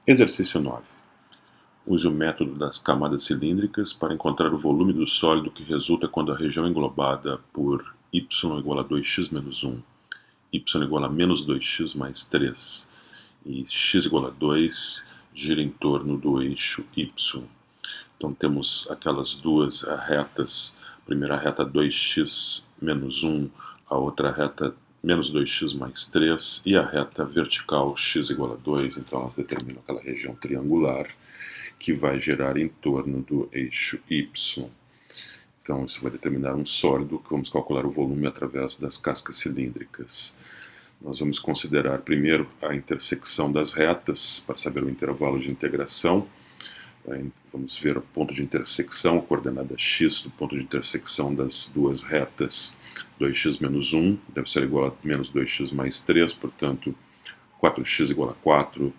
Exercício 9. Use o método das camadas cilíndricas para encontrar o volume do sólido que resulta quando a região englobada por y igual a 2x menos 1, y igual a menos 2x mais 3 e x igual a 2 gira em torno do eixo y. Então temos aquelas duas retas, a primeira reta 2x menos 1, a outra reta menos 2x mais 3 e a reta vertical x igual a 2, então elas determinam aquela região triangular que vai girar em torno do eixo y. Então isso vai determinar um sólido que vamos calcular o volume através das cascas cilíndricas. Nós vamos considerar primeiro a intersecção das retas para saber o intervalo de integração. Vamos ver o ponto de intersecção, a coordenada x do ponto de intersecção das duas retas 2x menos 1, deve ser igual a menos 2x mais 3, portanto 4x igual a 4,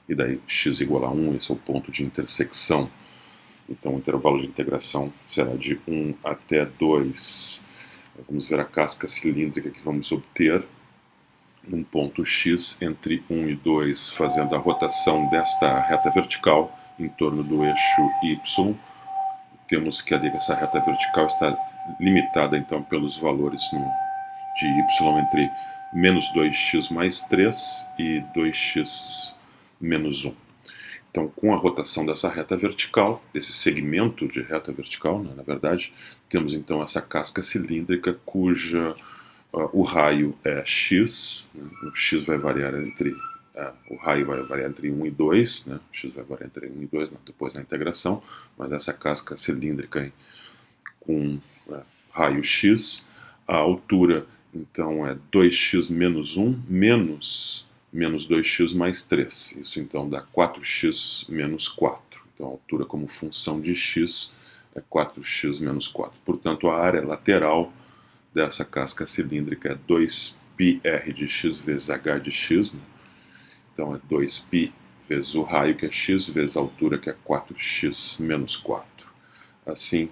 e daí x igual a 1, esse é o ponto de intersecção. Então o intervalo de integração será de 1 até 2. Vamos ver a casca cilíndrica que vamos obter num ponto x entre 1 e 2, fazendo a rotação desta reta vertical em torno do eixo y. Temos que essa reta vertical está limitada então pelos valores de y entre menos 2x mais 3 e 2x menos 1. Então, com a rotação dessa reta vertical, desse segmento de reta vertical, né, na verdade, temos então essa casca cilíndrica cuja o raio é x, né, o x vai variar entre o raio vai variar entre 1 e 2, né? O x vai variar entre 1 e 2 depois na integração, mas essa casca cilíndrica com raio x, a altura então é 2x menos 1 menos 2x mais 3, isso então dá 4x menos 4, então a altura como função de x é 4x menos 4, portanto a área lateral dessa casca cilíndrica é 2πr de x vezes h de x, né? Então é 2π vezes o raio, que é x, vezes a altura, que é 4x menos 4. Assim,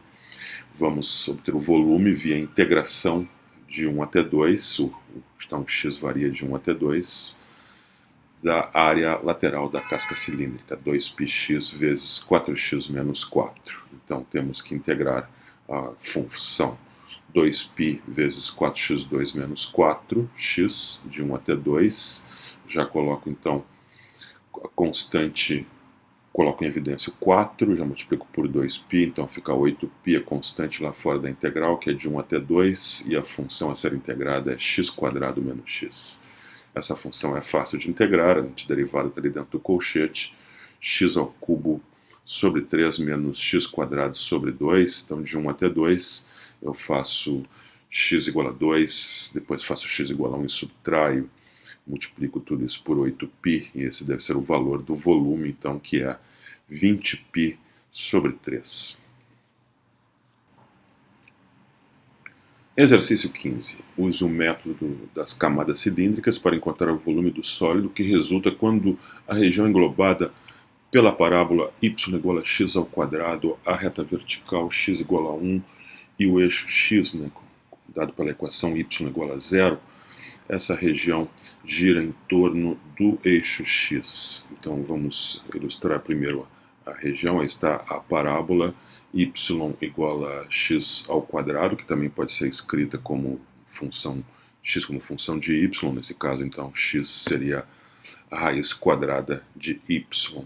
vamos obter o volume via integração de 1 até 2, então x varia de 1 até 2, da área lateral da casca cilíndrica, 2πx vezes 4x menos 4. Então temos que integrar a função 2π vezes 4x2 menos 4x, de 1 até 2, já coloco então a constante, coloco em evidência o 4, já multiplico por 2π, então fica 8π, a constante lá fora da integral, que é de 1 até 2, e a função a ser integrada é x² menos x. Essa função é fácil de integrar, a antiderivada está ali dentro do colchete, x ao cubo sobre 3 menos x² sobre 2, então de 1 até 2 eu faço x igual a 2, depois faço x igual a 1 e subtraio, multiplico tudo isso por 8π, e esse deve ser o valor do volume, então, que é 20π sobre 3. Exercício 15. Use o método das camadas cilíndricas para encontrar o volume do sólido que resulta quando a região englobada pela parábola y igual a x ao quadrado, a reta vertical x igual a 1 e o eixo x, né, dado pela equação y igual a 0, essa região gira em torno do eixo x. Então vamos ilustrar primeiro a região. Aí está a parábola y igual a x ao quadrado, que também pode ser escrita como função x como função de y, nesse caso então x seria a raiz quadrada de y.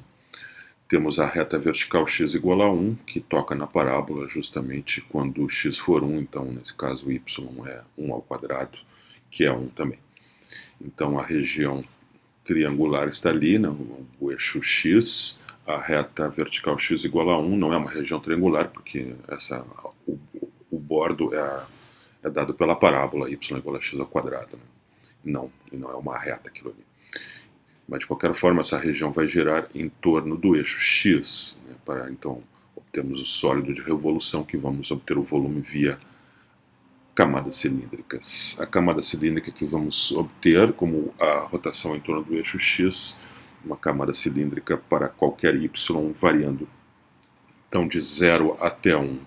Temos a reta vertical x igual a 1, que toca na parábola justamente quando x for 1, então nesse caso y é 1 ao quadrado, que é 1 também. Então a região triangular está ali, né, o eixo x, a reta vertical x igual a 1, não é uma região triangular, porque o bordo é dado pela parábola y igual a x ao quadrado, né? Não é uma reta aquilo ali. Mas de qualquer forma essa região vai girar em torno do eixo x, né, para então obtermos o sólido de revolução, que vamos obter o volume via camadas cilíndricas. A camada cilíndrica que vamos obter, como a rotação em torno do eixo x, uma camada cilíndrica para qualquer y variando então de 0 até 1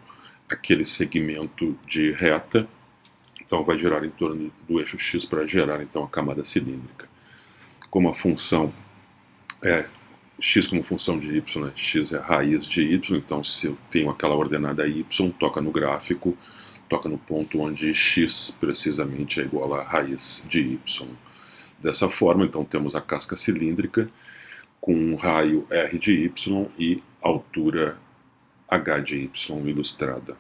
aquele segmento de reta, então vai girar em torno do eixo x para gerar então a camada cilíndrica. Como a função é x como função de y, né? X é a raiz de y, então se eu tenho aquela ordenada y, toca no gráfico, toca no ponto onde x precisamente é igual a raiz de y. Dessa forma, então, temos a casca cilíndrica com um raio r de y e altura h de y ilustrada.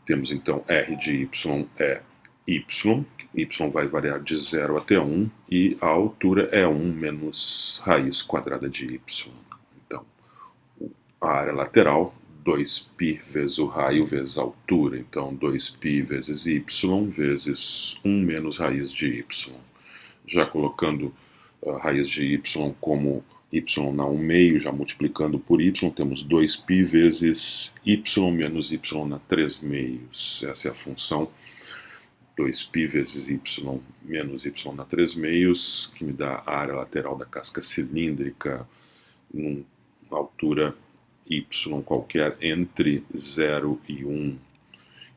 Temos então r de y é y vai variar de 0 até 1, e a altura é 1 menos raiz quadrada de y. Então, a área lateral, 2π vezes o raio vezes a altura, então 2π vezes y vezes 1 menos raiz de y. Já colocando a raiz de y como y na 1 meio, já multiplicando por y, temos 2π vezes y menos y na 3 meios. Essa é a função 2π vezes y menos y na 3 meios, que me dá a área lateral da casca cilíndrica numa altura y qualquer entre 0 e 1.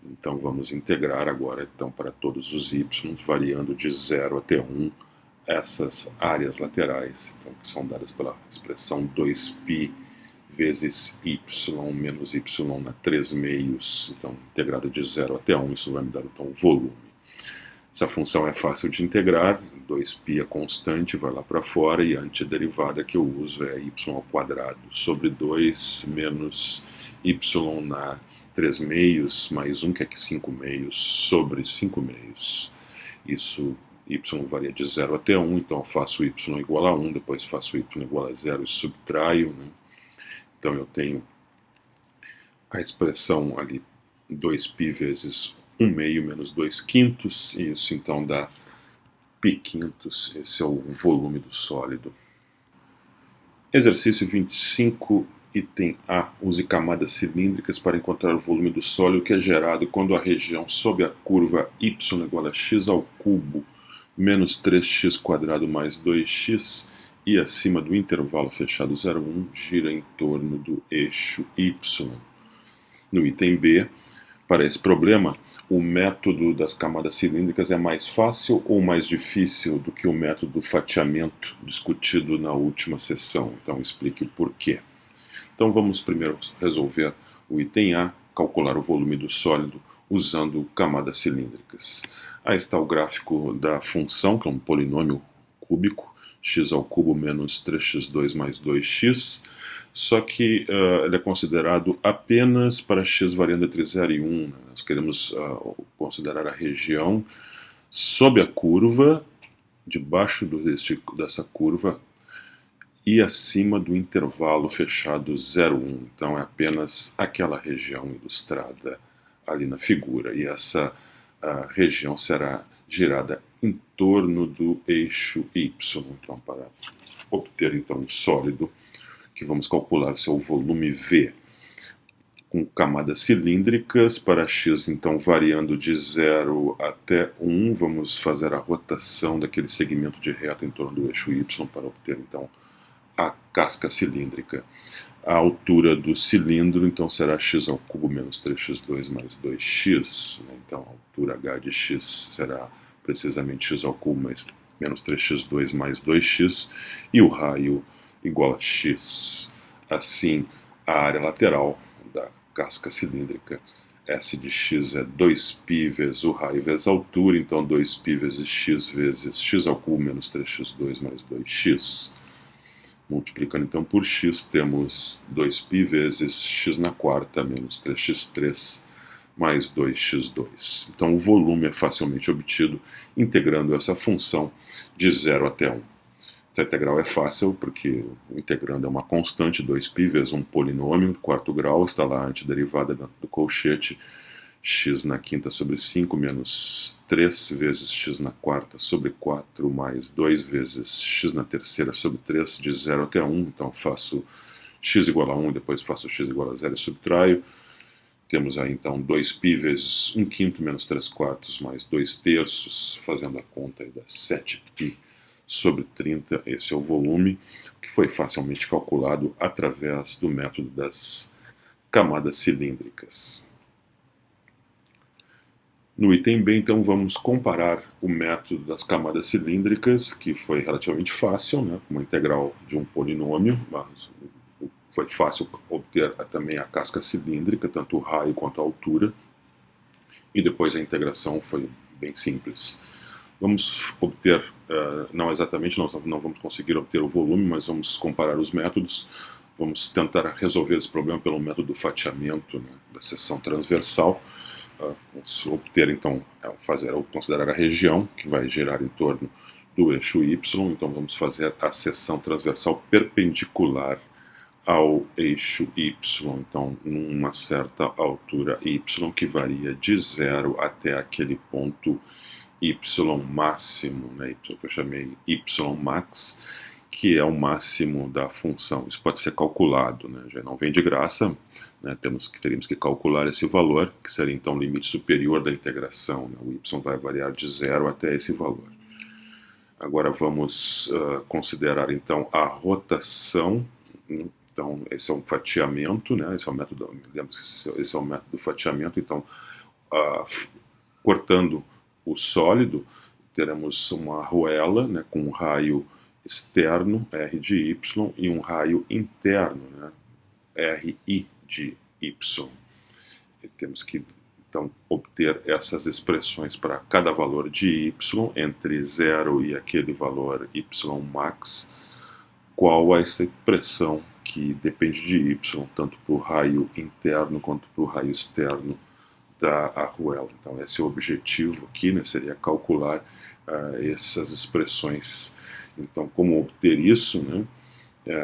Então vamos integrar agora então, para todos os y, variando de 0 até 1, essas áreas laterais, então, que são dadas pela expressão 2π vezes y menos y na 3 meios, então integrado de 0 até 1, isso vai me dar então o volume. Essa função é fácil de integrar, 2π é constante, vai lá para fora, e a antiderivada que eu uso é y ao quadrado sobre 2 menos y na 3 meios, mais 1, que é que 5 meios, sobre 5 meios. Isso, y varia de 0 até 1, então eu faço y igual a 1, depois faço y igual a 0 e subtraio, né? Então eu tenho a expressão ali 2π vezes 1 meio menos 2 quintos, e isso então dá π quintos, esse é o volume do sólido. Exercício 25, item A. Use camadas cilíndricas para encontrar o volume do sólido que é gerado quando a região sob a curva y igual a x ao cubo menos 3x quadrado mais 2x e acima do intervalo fechado 0, 1 gira em torno do eixo y. No item B, para esse problema, o método das camadas cilíndricas é mais fácil ou mais difícil do que o método do fatiamento discutido na última sessão? Então explique o porquê. Então vamos primeiro resolver o item A, calcular o volume do sólido usando camadas cilíndricas. Aí está o gráfico da função, que é um polinômio cúbico, x ao cubo menos 3x2 mais 2x, só que ele é considerado apenas para x variando entre 0 e 1. Né? Nós queremos considerar a região sob a curva, debaixo dessa curva e acima do intervalo fechado 0, 1. Então é apenas aquela região ilustrada ali na figura, e essa região será girada em torno do eixo y. Então, para obter então um sólido, que vamos calcular seu volume V, com camadas cilíndricas, para x então variando de 0 até 1, vamos fazer a rotação daquele segmento de reta em torno do eixo y para obter então a casca cilíndrica. A altura do cilindro então será x ao cubo menos 3x2 mais 2x, então a altura h de x será precisamente x ao cubo menos 3x2 mais 2x, e o raio igual a x. Assim, a área lateral da casca cilíndrica, S de x é 2π vezes o raio vezes a altura, então 2π vezes x ao cubo menos 3x2 mais 2x. Multiplicando então por x, temos 2π vezes x na quarta menos 3x3 mais 2x2. Então o volume é facilmente obtido integrando essa função de 0 até 1. A integral é fácil porque o integrando é uma constante, 2π vezes um polinômio, quarto grau, está lá a antiderivada do colchete, x na quinta sobre 5 menos 3 vezes x na quarta sobre 4 mais 2 vezes x na terceira sobre 3, de 0 até 1. Então faço x igual a 1, depois faço x igual a 0 e subtraio. Temos aí então 2π vezes 1 quinto menos 3 quartos mais 2 terços, fazendo a conta aí dá 7π sobre 30, esse é o volume, que foi facilmente calculado através do método das camadas cilíndricas. No item B, então, vamos comparar o método das camadas cilíndricas, que foi relativamente fácil, né, uma integral de um polinômio, mas foi fácil obter também a casca cilíndrica, tanto o raio quanto a altura, e depois a integração foi bem simples. Vamos obter, não exatamente, nós não vamos conseguir obter o volume, mas vamos comparar os métodos. Vamos tentar resolver esse problema pelo método do fatiamento, né, da seção transversal. Vamos obter, então, considerar a região que vai girar em torno do eixo Y. Então vamos fazer a seção transversal perpendicular ao eixo Y, então numa certa altura Y, que varia de 0 até aquele ponto Y máximo, né, que eu chamei Y max, que é o máximo da função. Isso pode ser calculado, né, já não vem de graça, né, teríamos que calcular esse valor, que seria então o limite superior da integração, né, o Y vai variar de 0 até esse valor. Agora vamos considerar então a rotação. Então, esse é um fatiamento, né? Esse é o método, esse é o método do fatiamento. Então, cortando o sólido, teremos uma arruela, né, com um raio externo, R de Y, e um raio interno, né, RI de Y. E temos que, então, obter essas expressões para cada valor de Y, entre 0 e aquele valor Y max, qual essa expressão que depende de Y, tanto para o raio interno quanto para o raio externo da arruela. Então, esse é o objetivo aqui, né, seria calcular essas expressões. Então, como obter isso, né,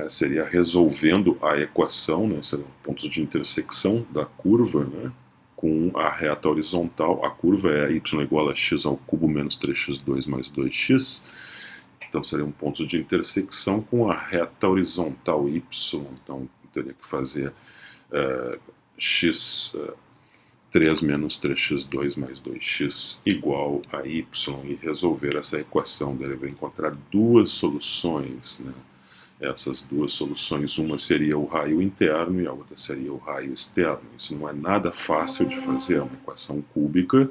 seria resolvendo a equação, né, seriam pontos de intersecção da curva, né, com a reta horizontal. A curva é y igual a x ao cubo menos 3x2 mais 2x. Então, seriam pontos de intersecção com a reta horizontal y. Então, teria que fazer x3 menos 3x2 mais 2x igual a y e resolver essa equação. Deve encontrar duas soluções, né? Essas duas soluções, uma seria o raio interno e a outra seria o raio externo. Isso não é nada fácil de fazer, é uma equação cúbica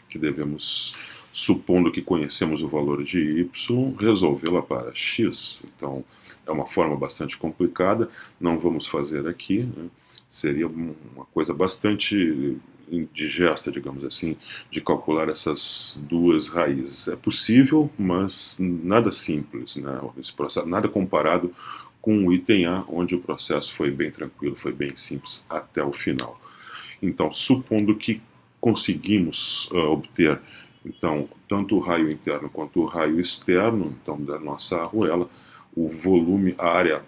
que devemos, supondo que conhecemos o valor de y, resolvê-la para x. Então, é uma forma bastante complicada, não vamos fazer aqui, né? Seria uma coisa bastante indigesta, digamos assim, de calcular essas duas raízes. É possível, mas nada simples, né? Esse processo, nada comparado com o item A, onde o processo foi bem tranquilo, foi bem simples até o final. Então, supondo que conseguimos obter, então, tanto o raio interno quanto o raio externo, então, da nossa arruela, o volume, a área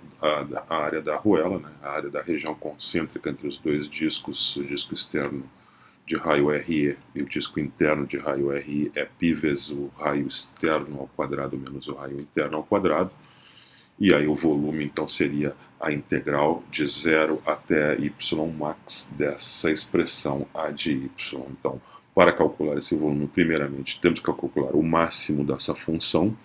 da arruela, né, a área da região concêntrica entre os dois discos, o disco externo de raio RE e o disco interno de raio RI é π vezes o raio externo ao quadrado menos o raio interno ao quadrado. E aí o volume, então, seria a integral de 0 até y max dessa expressão A de y. Então, para calcular esse volume, primeiramente, temos que calcular o máximo dessa função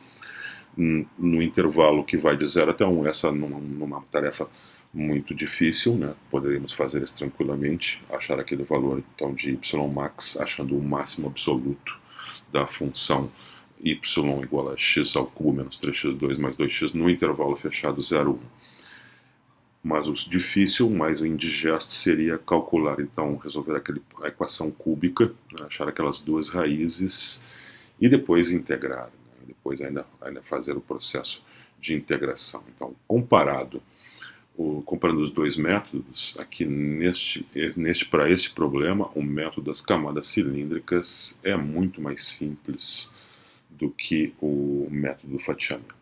no intervalo que vai de 0 até 1. Essa numa tarefa muito difícil, né? Poderíamos fazer isso tranquilamente, achar aquele valor, então, de y max, achando o máximo absoluto da função y igual a x ao cubo menos 3x2 mais 2x no intervalo fechado 0, 1. Mas o difícil, mais o indigesto, seria calcular, então, resolver a equação cúbica, né, achar aquelas duas raízes e depois integrar, né, depois ainda fazer o processo de integração. Então, comparando os dois métodos, aqui para este problema, o método das camadas cilíndricas é muito mais simples do que o método do fatiamento.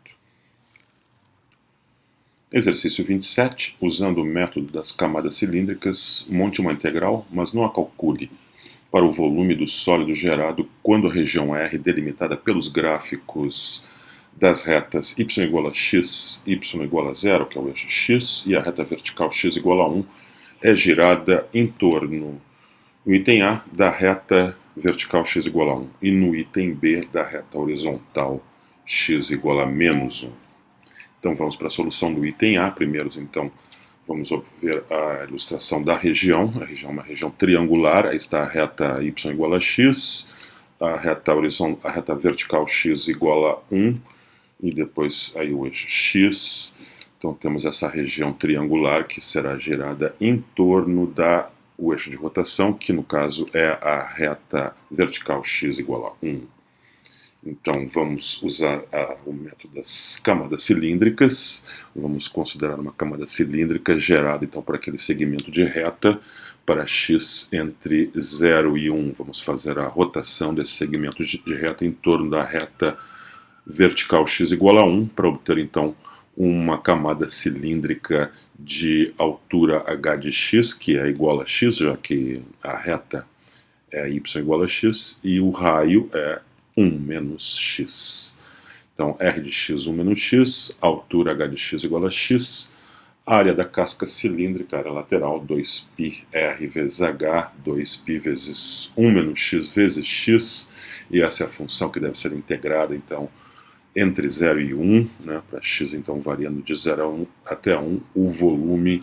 Exercício 27. Usando o método das camadas cilíndricas, monte uma integral, mas não a calcule, para o volume do sólido gerado quando a região R, delimitada pelos gráficos das retas y igual a x, y igual a 0, que é o eixo x, e a reta vertical x igual a 1, é girada em torno, no item A, da reta vertical x igual a 1, e no item B, da reta horizontal x igual a menos 1. Então vamos para a solução do item A. Primeiro, então, Vamos ver a ilustração da região. A região é uma região triangular. Aí está a reta y igual a x, a reta vertical x igual a 1, e depois aí o eixo x. Então temos essa região triangular que será gerada em torno do eixo de rotação, que no caso é a reta vertical x igual a 1. Então vamos usar o método das camadas cilíndricas. Vamos considerar uma camada cilíndrica gerada então por aquele segmento de reta para x entre 0 e 1. Vamos fazer a rotação desse segmento de reta em torno da reta vertical x igual a 1 para obter então uma camada cilíndrica de altura h de x, que é igual a x, já que a reta é y igual a x, e o raio é 1 menos x. Então, r de x, 1 menos x, altura h de x igual a x, área da casca cilíndrica, área lateral, 2πr vezes h, 2π vezes 1 menos x vezes x, e essa é a função que deve ser integrada, então, entre 0 e 1, né, para x, então, variando de 0 a 1 até 1, o volume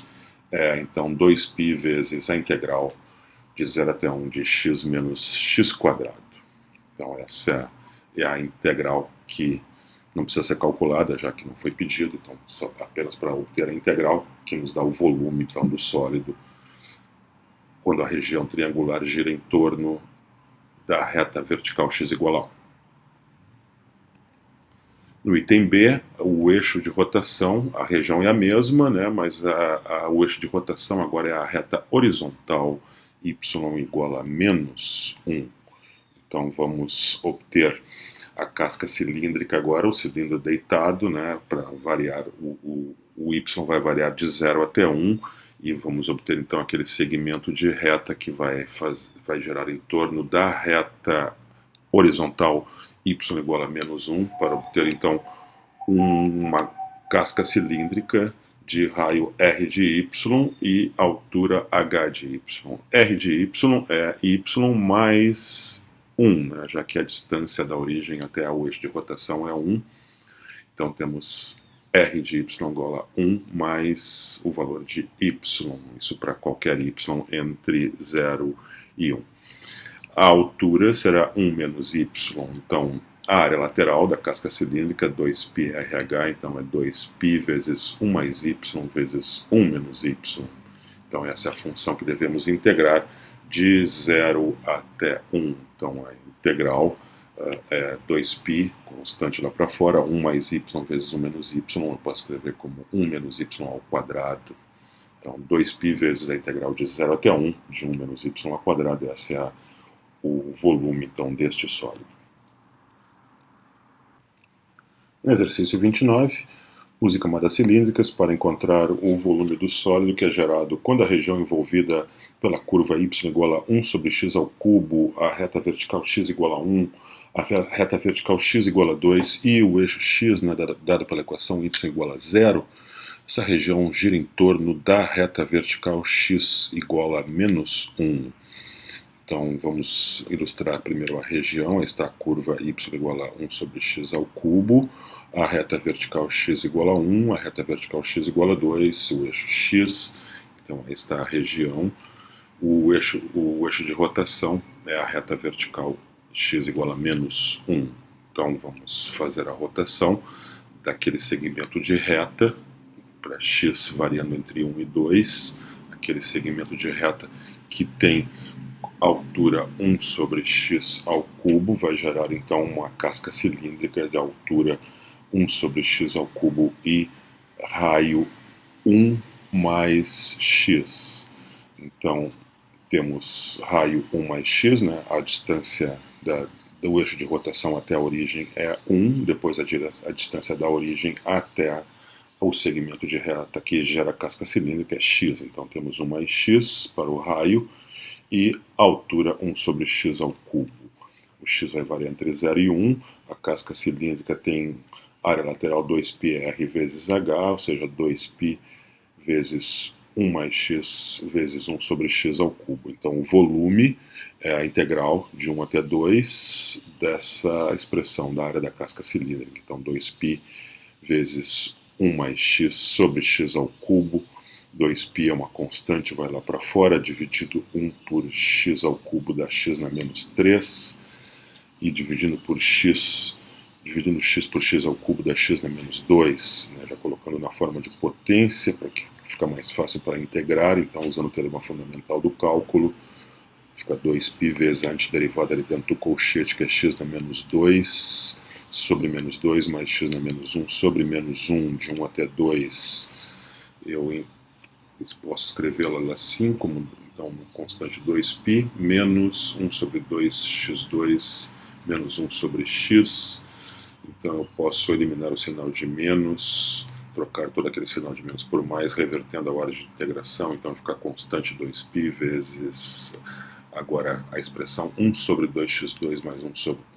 é, então, 2π vezes a integral de 0 até 1 de x menos x quadrado. Então, essa é a integral que não precisa ser calculada, já que não foi pedido, então, só apenas para obter a integral, que nos dá o volume então, do sólido, quando a região triangular gira em torno da reta vertical x igual a 1. No item B, o eixo de rotação, a região é a mesma, né, mas o eixo de rotação agora é a reta horizontal y igual a menos 1. Então vamos obter a casca cilíndrica agora, o cilindro deitado, né, para variar, o y vai variar de 0 até 1, e vamos obter então aquele segmento de reta que vai gerar em torno da reta horizontal y igual a menos 1, para obter então uma casca cilíndrica de raio r de y e altura h de y. R de y é y mais 1, né, já que a distância da origem até o eixo de rotação é 1. Então temos r de y igual a 1 mais o valor de y, isso para qualquer y entre 0 e 1. A altura será 1 menos y, então a área lateral da casca cilíndrica, 2πrh, então é 2π vezes 1 mais y vezes 1 menos y. Então essa é a função que devemos integrar de 0 até 1. Então a integral é 2π, constante lá para fora, 1 mais y vezes 1 menos y, eu posso escrever como 1 menos y ao quadrado. Então 2π vezes a integral de 0 até 1, de 1 menos y ao quadrado, essa é o volume então deste sólido. No exercício 29, use camadas cilíndricas para encontrar o volume do sólido que é gerado quando a região envolvida pela curva y igual a 1 sobre x ao cubo, a reta vertical x igual a 1, a reta vertical x igual a 2 e o eixo x, né, dado pela equação y igual a 0, essa região gira em torno da reta vertical x igual a menos 1. Então vamos ilustrar primeiro a região. Aí está a curva y igual a 1 sobre x ao cubo, a reta vertical x igual a 1, a reta vertical x igual a 2, o eixo x. Então aí está a região. O eixo de rotação é a reta vertical x igual a menos 1. Então vamos fazer a rotação daquele segmento de reta para x variando entre 1 e 2, aquele segmento de reta que tem altura 1 sobre x ao cubo, vai gerar então uma casca cilíndrica de altura 1 sobre x ao cubo e raio 1 mais x. Então temos raio 1 mais x, né? A distância do eixo de rotação até a origem é 1, depois a distância da origem até o segmento de reta que gera a casca cilíndrica é x. Então temos 1 mais x para o raio e altura 1 sobre x ao cubo. O x vai variar entre 0 e 1, a casca cilíndrica tem área lateral 2πr vezes h, ou seja, 2π vezes 1 mais x vezes 1 sobre x ao cubo. Então o volume é a integral de 1 até 2 dessa expressão da área da casca cilíndrica. Então 2π vezes 1 mais x sobre x ao cubo 2π é uma constante, vai lá para fora, dividido 1 por x ao cubo da x na menos 3, e dividindo x por x ao cubo da x na menos 2, né, já colocando na forma de potência, para que fica mais fácil para integrar, então usando o teorema fundamental do cálculo, fica 2π vezes a antiderivada ali dentro do colchete, que é x na menos 2, sobre menos 2, mais x na menos 1, sobre menos 1, de 1 até 2, eu posso escrevê-la assim, como então uma constante 2π, menos 1 sobre 2x2, menos 1 sobre x. Então eu posso eliminar o sinal de menos, trocar todo aquele sinal de menos por mais, revertendo a ordem de integração, então fica constante 2π vezes, agora a expressão 1 sobre 2x2 mais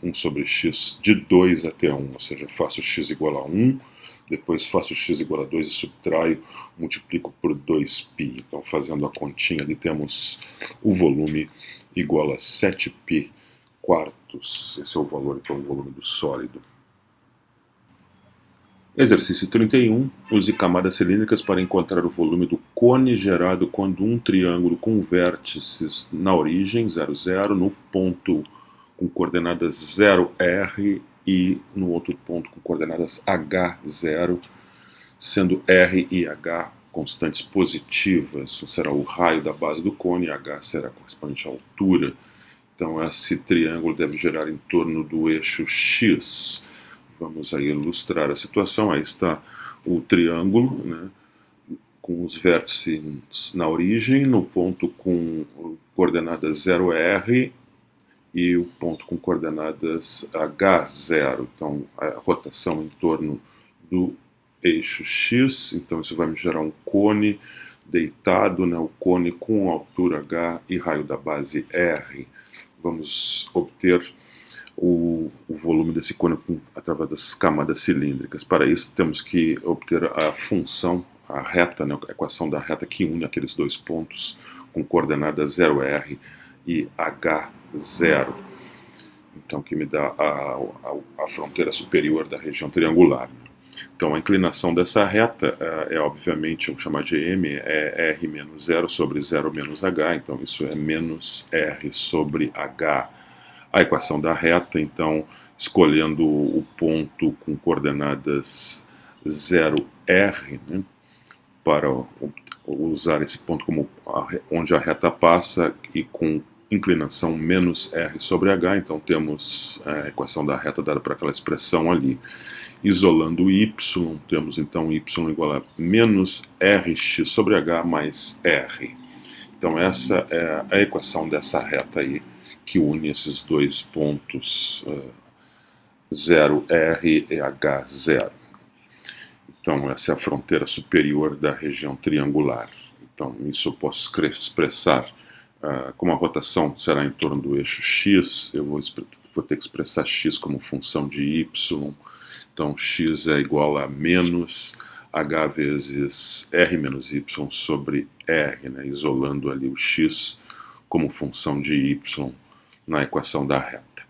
1 sobre x de 2 até 1, ou seja, faço x igual a 1, depois faço x igual a 2 e subtraio, multiplico por 2π. Então, fazendo a continha ali, temos o volume igual a 7π quartos. Esse é o valor, então, do volume do sólido. Exercício 31. Use camadas cilíndricas para encontrar o volume do cone gerado quando um triângulo com vértices na origem, 0, 0, no ponto com coordenadas 0, R, e no outro ponto com coordenadas H0, sendo R e H constantes positivas, será o raio da base do cone, H será correspondente à altura. Então esse triângulo deve gerar em torno do eixo X. Vamos aí ilustrar a situação. Aí está o triângulo, né, com os vértices na origem, no ponto com coordenadas 0R, e o ponto com coordenadas H0, então a rotação em torno do eixo X, então isso vai me gerar um cone deitado, né, o cone com altura H e raio da base R. Vamos obter o volume desse cone através das camadas cilíndricas. Para isso temos que obter a função, a reta, né, a equação da reta que une aqueles dois pontos com coordenadas 0R e H0, então que me dá a fronteira superior da região triangular. Então a inclinação dessa reta é obviamente, vamos chamar de M, é R menos 0 sobre 0 menos H, então isso é menos R sobre H. A equação da reta, então, escolhendo o ponto com coordenadas 0R, né, para usar esse ponto como onde a reta passa e com inclinação menos R sobre H, então temos a equação da reta dada por aquela expressão ali. Isolando y, temos então y igual a menos Rx sobre H mais R. Então essa é a equação dessa reta aí, que une esses dois pontos 0R e H0. Então essa é a fronteira superior da região triangular. Então isso eu posso expressar como a rotação será em torno do eixo X, eu vou ter que expressar X como função de Y. Então x é igual a menos H vezes R menos Y sobre R, né, isolando ali o X como função de Y na equação da reta.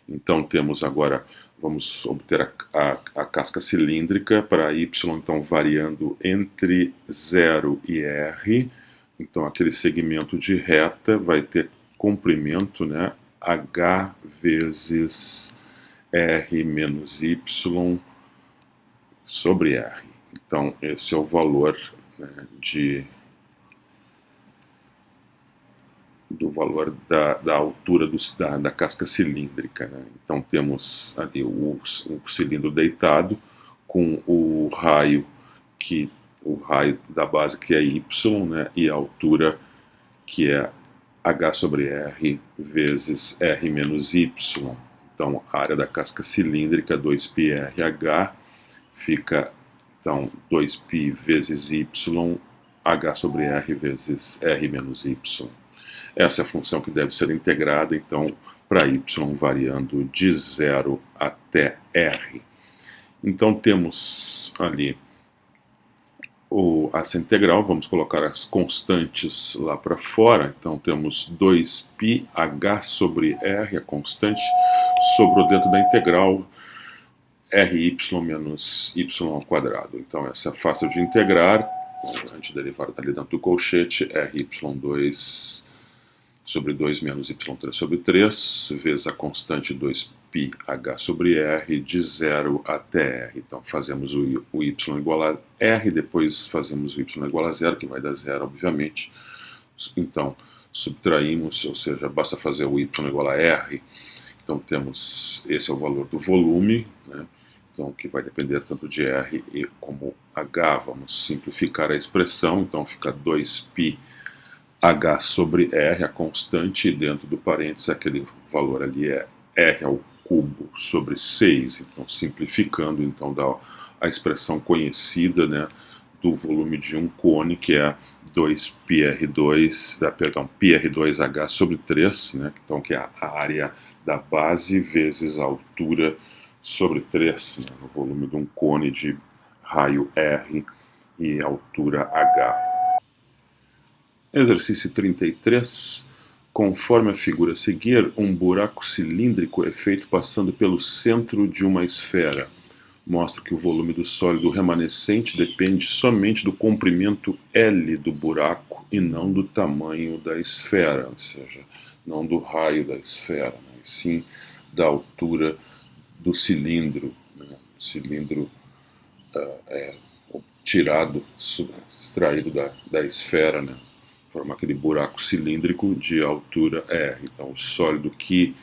Então temos agora, vamos obter a casca cilíndrica para Y, então variando entre 0 e R. Então aquele segmento de reta vai ter comprimento, né, H vezes R menos Y sobre R. Então esse é o valor, né, do valor da altura da casca cilíndrica, né? Então temos ali o cilindro deitado com o raio da base que é Y, né, e a altura que é H sobre R vezes R menos Y. Então a área da casca cilíndrica 2πrh fica então 2π vezes Y, H sobre R vezes R menos Y. Essa é a função que deve ser integrada, então, para y variando de 0 até r. Então, temos ali essa integral, vamos colocar as constantes lá para fora. Então, temos 2πh sobre r, a constante, sobrou dentro da integral ry menos y ao quadrado. Então, essa é fácil de integrar. a antiderivada está ali dentro do colchete, ry2 sobre 2 menos y3 sobre 3, vezes a constante 2πh sobre r, de 0 até r. Então fazemos o y igual a r, depois fazemos o y igual a 0, que vai dar 0, obviamente. Então subtraímos, ou seja, basta fazer o y igual a r. Então temos, esse é o valor do volume, né? Então que vai depender tanto de r e como h. Vamos simplificar a expressão, então fica 2πh sobre r, a constante, e dentro do parênteses aquele valor ali é r ao cubo sobre 6. Então simplificando, então dá a expressão conhecida, né, do volume de um cone, que é 2πr2h sobre 3, né, então que é a área da base vezes a altura sobre 3, né, o volume de um cone de raio R e altura H. Exercício 33. Conforme a figura a seguir, um buraco cilíndrico é feito passando pelo centro de uma esfera. Mostra que o volume do sólido remanescente depende somente do comprimento L do buraco e não do tamanho da esfera, ou seja, não do raio da esfera, mas sim da altura do cilindro. Né? O cilindro é tirado, extraído da esfera, né? Forma aquele buraco cilíndrico de altura R. Então, o sólido que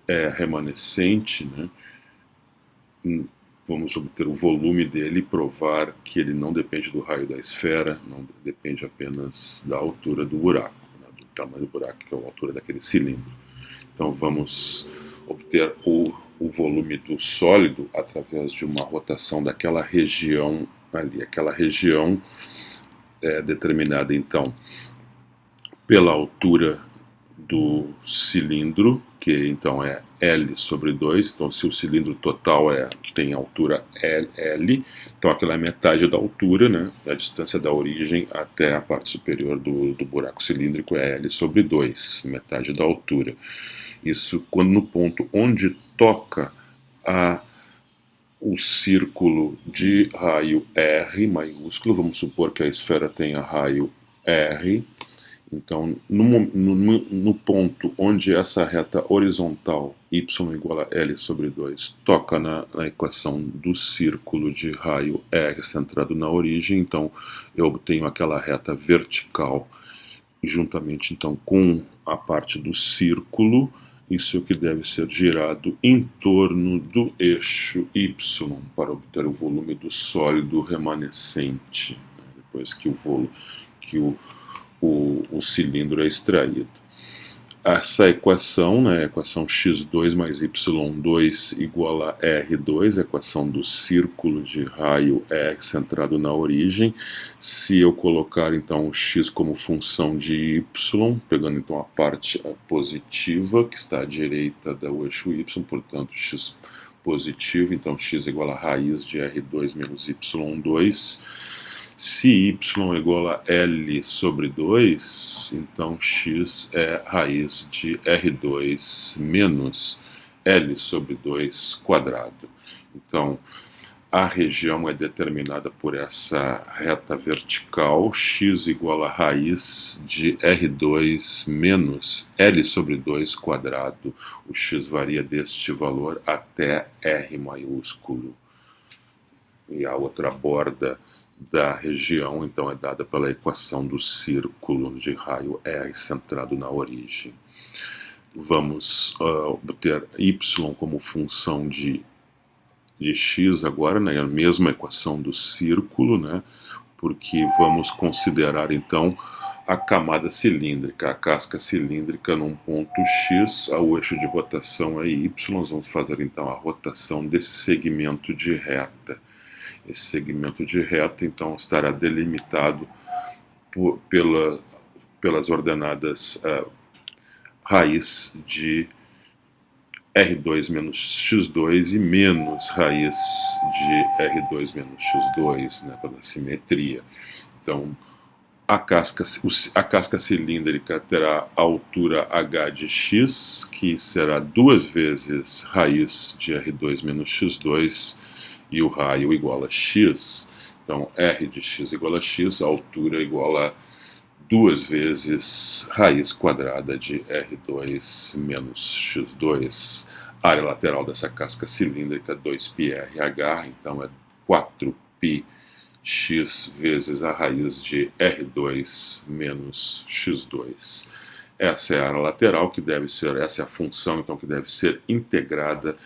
é remanescente, né? Vamos obter o volume dele e provar que ele não depende do raio da esfera, não depende apenas da altura do buraco, né, do tamanho do buraco, que é a altura daquele cilindro. Então vamos obter o volume do sólido através de uma rotação daquela região ali. Aquela região é determinada então pela altura do cilindro, que então é L sobre 2, então se o cilindro total tem altura L, então aquela é metade da altura, né, a distância da origem até a parte superior do buraco cilíndrico é L sobre 2, metade da altura. Isso quando no ponto onde toca o círculo de raio R maiúsculo, vamos supor que a esfera tenha raio R. Então, no ponto onde essa reta horizontal y igual a L sobre 2 toca na equação do círculo de raio R centrado na origem, então eu obtenho aquela reta vertical juntamente então com a parte do círculo. Isso é o que deve ser girado em torno do eixo Y para obter o volume do sólido remanescente, né, depois que o cilindro é extraído. Essa equação, né, a equação x2 mais y2 igual a r2, a equação do círculo de raio R centrado na origem. Se eu colocar então o x como função de y, pegando então a parte positiva que está à direita do eixo y, portanto x positivo, então x igual a raiz de r2 menos y2. Se y é igual a L sobre 2, então x é raiz de R2 menos L sobre 2 quadrado. Então, a região é determinada por essa reta vertical, x igual a raiz de R2 menos L sobre 2 quadrado. O x varia deste valor até R maiúsculo. E a outra borda da região, então, é dada pela equação do círculo de raio R centrado na origem. Vamos obter y como função de x agora, né, a mesma equação do círculo, né, porque vamos considerar, então, a camada cilíndrica, a casca cilíndrica num ponto x, o eixo de rotação é y, nós vamos fazer, então, a rotação desse segmento de reta. Esse segmento de reta, então, estará delimitado pelas ordenadas raiz de R2 menos x2 e menos raiz de R2 menos x2, né, pela simetria. Então, a casca cilíndrica terá a altura h de x, que será 2 vezes raiz de R2 menos x2, e o raio igual a x. Então, r de x igual a x, a altura igual a 2 vezes raiz quadrada de R2 menos X2, área lateral dessa casca cilíndrica 2πrh, então é 4πx vezes a raiz de R2 menos X2. Essa é a área lateral que deve ser, essa é a função então que deve ser integrada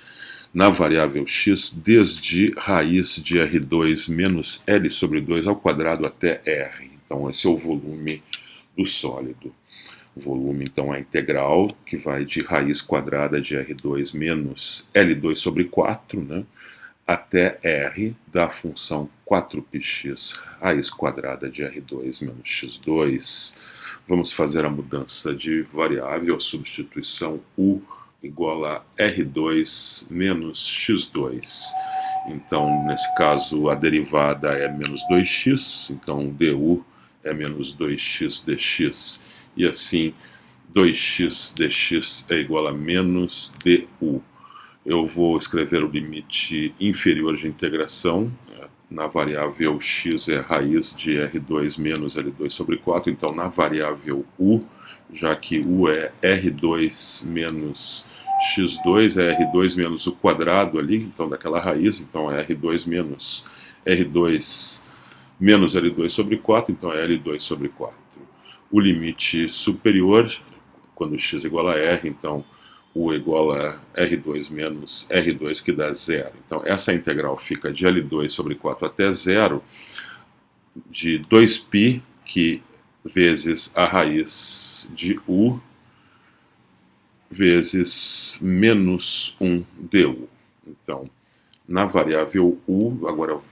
na variável x desde raiz de R2 menos L sobre 2 ao quadrado até R. Então, esse é o volume do sólido. O volume, então, é a integral, que vai de raiz quadrada de R2 menos L2 sobre 4, né, até R da função 4πx, raiz quadrada de R2 menos x2. Vamos fazer a mudança de variável, a substituição U igual a R2 menos x2. Então, nesse caso, a derivada é menos 2x, então du é menos 2x dx, e assim 2x dx é igual a menos du. Eu vou escrever o limite inferior de integração, na variável x é raiz de R2 menos L2 sobre 4, então na variável u, já que u é R2 menos x2, é R2 menos o quadrado ali, então daquela raiz, então é R2 menos R2 menos L2 sobre 4, então é L2 sobre 4. O limite superior, quando x igual a R, então U igual a R2 menos R2, que dá zero. Então essa integral fica de L2 sobre 4 até zero, de 2π, que vezes a raiz de U, vezes menos 1 du. Então, na variável U, agora eu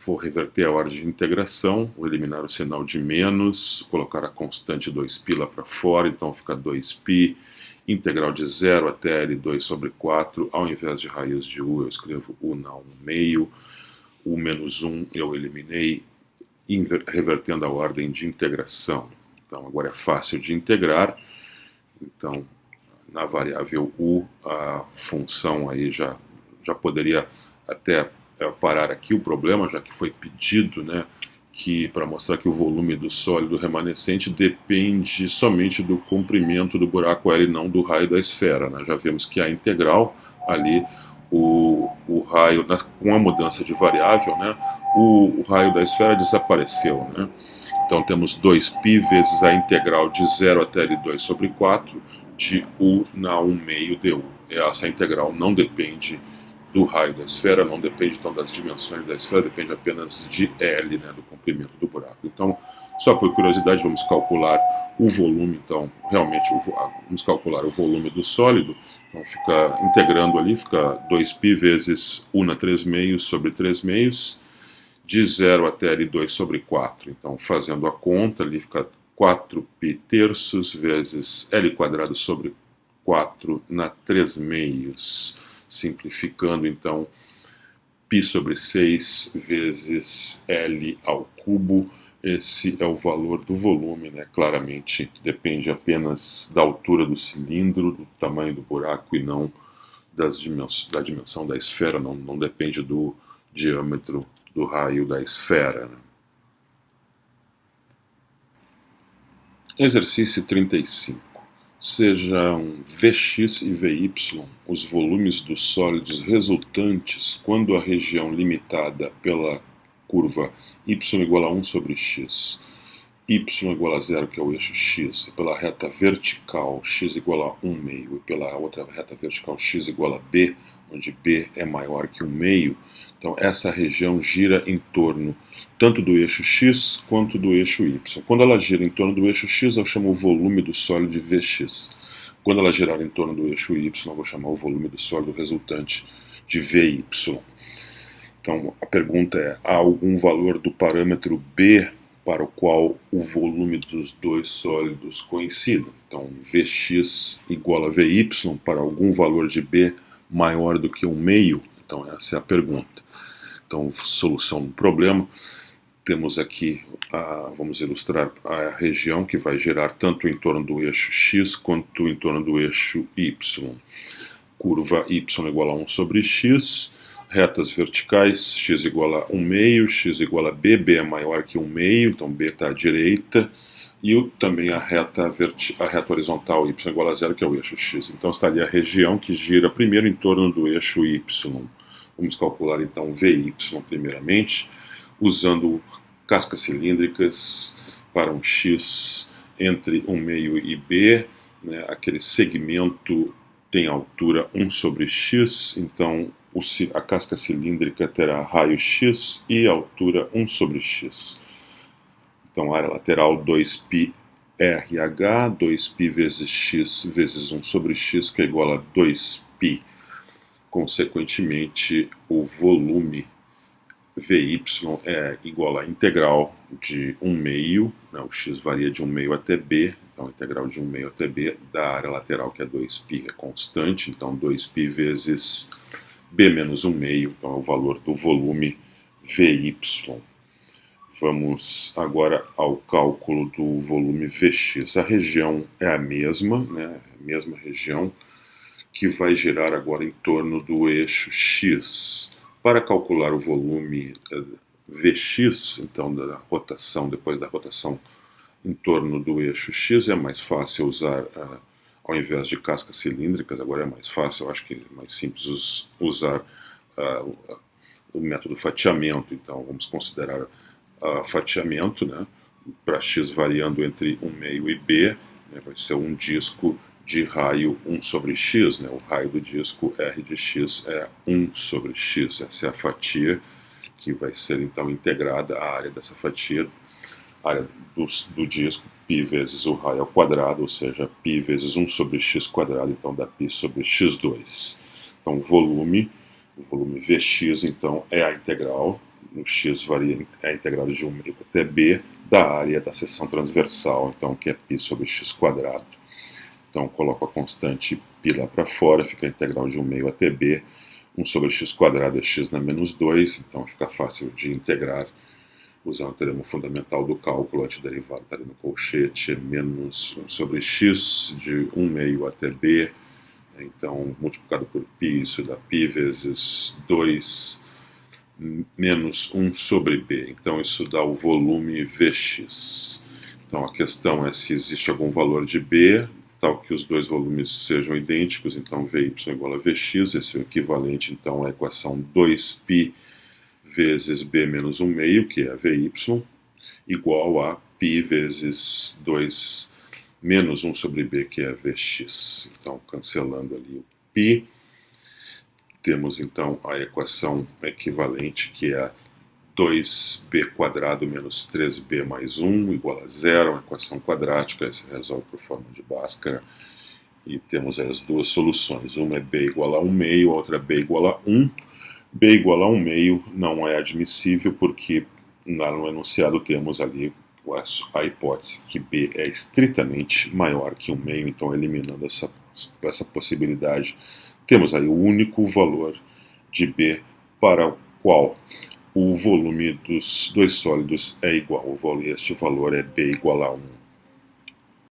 vou reverter a ordem de integração, vou eliminar o sinal de menos, colocar a constante 2π lá para fora, então fica 2π, integral de 0 até L2 sobre 4, ao invés de raiz de U, eu escrevo U na 1 meio, U menos 1 eu eliminei, revertendo a ordem de integração. Então, agora é fácil de integrar, então, na variável U, a função aí já poderia até parar aqui o problema, já que foi pedido, né, que para mostrar que o volume do sólido remanescente depende somente do comprimento do buraco L, não do raio da esfera, né? Já vimos que a integral ali, o raio, com a mudança de variável, né, o raio da esfera desapareceu, né? Então temos 2π vezes a integral de 0 até L2 sobre 4 de U na 1 meio du. Essa integral não depende do raio da esfera, não depende então das dimensões da esfera, depende apenas de L, né, do comprimento do buraco. Então, só por curiosidade, vamos calcular o volume, então, realmente, vamos calcular o volume do sólido, então fica integrando ali, fica 2π vezes U na 3 meios sobre 3 meios, de 0 até L2 sobre 4, então fazendo a conta ali fica 4π terços vezes L quadrado sobre 4 na 3 meios, simplificando, então, π sobre 6 vezes L ao cubo. Esse é o valor do volume, né? Claramente depende apenas da altura do cilindro, do tamanho do buraco e não da dimensão da esfera, não depende do diâmetro do raio da esfera, né? Exercício 35. Sejam Vx e Vy os volumes dos sólidos resultantes quando a região limitada pela curva y igual a 1 sobre x, y igual a 0, que é o eixo x, pela reta vertical x igual a 1 meio e pela outra reta vertical x igual a b, onde b é maior que 1 meio, então essa região gira em torno tanto do eixo x quanto do eixo y. Quando ela gira em torno do eixo x, eu chamo o volume do sólido de Vx. Quando ela girar em torno do eixo y, eu vou chamar o volume do sólido resultante de Vy. Então a pergunta é, há algum valor do parâmetro b para o qual o volume dos dois sólidos coincida? Então Vx igual a Vy para algum valor de b maior do que 1 meio? Então essa é a pergunta. Então, solução do problema, temos aqui, vamos ilustrar a região que vai girar tanto em torno do eixo x quanto em torno do eixo y. Curva y igual a 1 sobre x, retas verticais, x igual a 1 meio, x igual a b, b é maior que 1 meio, então b está à direita, e também a reta horizontal y igual a zero, que é o eixo x. Então está ali a região que gira primeiro em torno do eixo y. Vamos calcular então Vy primeiramente, usando cascas cilíndricas para um x entre 1 meio e b, né? Aquele segmento tem altura 1 sobre x, então a casca cilíndrica terá raio x e altura 1 sobre x. Então, área lateral 2π RH, 2π vezes x vezes 1 sobre x, que é igual a 2π. Consequentemente, o volume Vy é igual a integral de 1 meio, né, o x varia de 1 meio até b, então a integral de 1 meio até b da área lateral, que é 2π, é constante, então 2π vezes b menos 1 meio, então é o valor do volume Vy. Vamos agora ao cálculo do volume Vx. A região é a mesma, né, a mesma região, que vai girar agora em torno do eixo x. Para calcular o volume Vx, então da rotação, depois da rotação em torno do eixo x, é mais fácil usar, ao invés de cascas cilíndricas, agora é mais fácil, eu acho que é mais simples usar o método fatiamento. Então vamos considerar fatiamento, né, para x variando entre 1 meio e b, né, vai ser um disco de raio 1 sobre x, né? O raio do disco R de x é 1 sobre x. Essa é a fatia que vai ser então integrada, a área dessa fatia, a área do disco, π vezes o raio ao quadrado, ou seja, π vezes 1 sobre x quadrado, então dá π sobre x2. Então o volume Vx então é a integral, no x varia, é a integral de 1 meio até b, da área da seção transversal, então que é π sobre x quadrado. Então, coloco a constante π lá para fora, fica a integral de 1 meio até b, 1 sobre x quadrado é x na menos 2, então fica fácil de integrar, usando o teorema fundamental do cálculo, a antiderivada está ali no colchete, é menos 1 sobre x de 1 meio até b, então multiplicado por π, isso dá π vezes 2 menos 1 sobre b, então isso dá o volume Vx. Então a questão é se existe algum valor de b, tal que os dois volumes sejam idênticos, então Vy igual a Vx, esse é o equivalente então à equação 2π vezes b menos 1 meio, que é Vy, igual a π vezes 2 menos 1 sobre b, que é Vx. Então, cancelando ali o π, temos então a equação equivalente, que é 2b² menos 3b mais 1 igual a 0, uma equação quadrática, se resolve por forma de Bhaskara, e temos as duas soluções, uma é b igual a 1 meio, a outra é b igual a 1. b igual a 1 meio não é admissível, porque no enunciado temos ali a hipótese que b é estritamente maior que 1 meio, então eliminando essa possibilidade, temos aí o único valor de b para o qual o volume dos dois sólidos é igual. Este valor é b igual a 1.